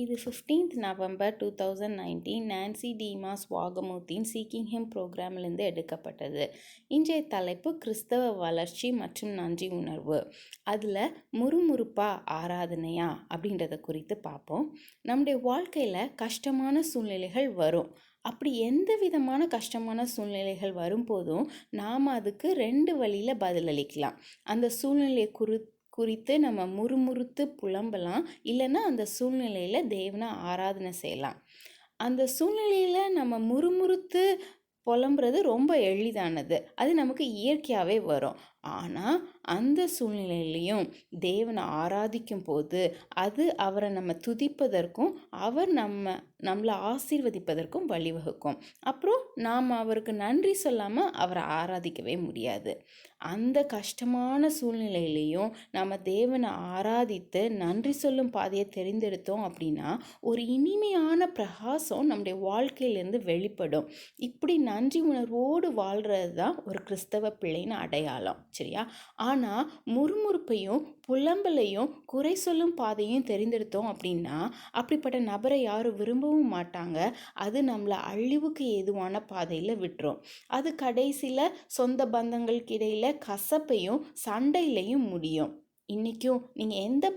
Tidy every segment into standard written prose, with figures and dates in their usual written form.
இது 15th November 2019 நான்சி டீமாஸ் வாகமூத்தின் சீக்கிங் ஹிம் ப்ரோக்ராமிலிருந்து எடுக்கப்பட்டது. இன்றைய தலைப்பு கிறிஸ்தவ வளர்ச்சி மற்றும் நன்றி உணர்வு. அதில் முறுமுறுப்பா ஆராதனையா அப்படின்றத குறித்து பார்ப்போம். நம்முடைய வாழ்க்கையில் கஷ்டமான சூழ்நிலைகள் வரும். அப்படி எந்த விதமான கஷ்டமான சூழ்நிலைகள் வரும்போதும் நாம் அதுக்கு 2 வழியில் பதிலளிக்கலாம். அந்த சூழ்நிலையை குறித்து நம்ம முறுமுறுத்து புலம்பலாம், இல்லைன்னா அந்த சூழ்நிலையில் தேவனை ஆராதனை செய்யலாம். அந்த சூழ்நிலையில் நம்ம முறுமுறுத்து புலம்புறது ரொம்ப எளிதானது, அது நமக்கு இயற்கையாகவே வரும். ஆனால் அந்த சூழ்நிலையிலையும் தேவனை ஆராதிக்கும் போது அது அவரை நம்ம துதிப்பதற்கும் அவர் நம்மளை ஆசீர்வதிப்பதற்கும் வழிவகுக்கும். அப்புறம் நாம் அவருக்கு நன்றி சொல்லாமல் அவரை ஆராதிக்கவே முடியாது. அந்த கஷ்டமான சூழ்நிலையிலையும் நம்ம தேவனை ஆராதித்து நன்றி சொல்லும் பாதையை தெரிந்தெடுத்தோம் அப்படின்னா ஒரு இனிமையான பிரகாசம் நம்முடைய வாழ்க்கையிலேருந்து வெளிப்படும். இப்படி நன்றி உணர்வோடு வாழ்கிறது தான் ஒரு கிறிஸ்தவ பிள்ளைன்னு அடையாளம், சரியா? ஆனால் முறுமுறுப்பையும் புலம்பலையும் குறை சொல்லும் பாதையும் தெரிந்தெடுத்தோம் அப்படின்னா அப்படிப்பட்ட நபரை யாரும் விரும்பவும் மாட்டாங்க. அது நம்மளை அழிவுக்கு ஏதுவான பாதையில் விட்டுரும். அது கடைசியில் சொந்த பந்தங்களுக்கு இடையில் கசப்பையும் சண்டையிலையும் முடியும். இன்றைக்கும் நீங்கள் எந்த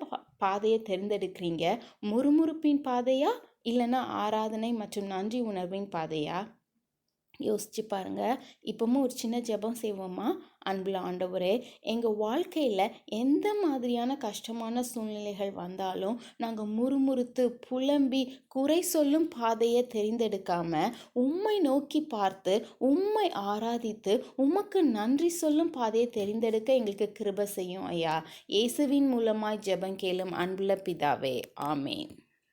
பாதையை தேர்ந்தெடுக்கிறீங்க? முறுமுறுப்பின் பாதையா இல்லைன்னா ஆராதனை மற்றும் நன்றி உணர்வின் பாதையா? யோசிச்சு பாருங்க. இப்பவும் ஒரு சின்ன ஜெபம் செய்வோமா? அன்புள்ள ஆண்டவரே, எங்கள் வாழ்க்கையில் எந்த மாதிரியான கஷ்டமான சூழ்நிலைகள் வந்தாலும் நாங்கள் முறுமுறுத்து புலம்பி குறை சொல்லும் பாதையை தெரிந்தெடுக்காம உம்மை நோக்கி பார்த்து உம்மை ஆராதித்து உமக்கு நன்றி சொல்லும் பாதையை தெரிந்தெடுக்க எங்களுக்கு கிருபை செய்யும் ஐயா. இயேசுவின் மூலமாய் ஜெபம் கேளும் அன்புள்ள பிதாவே, ஆமேன்.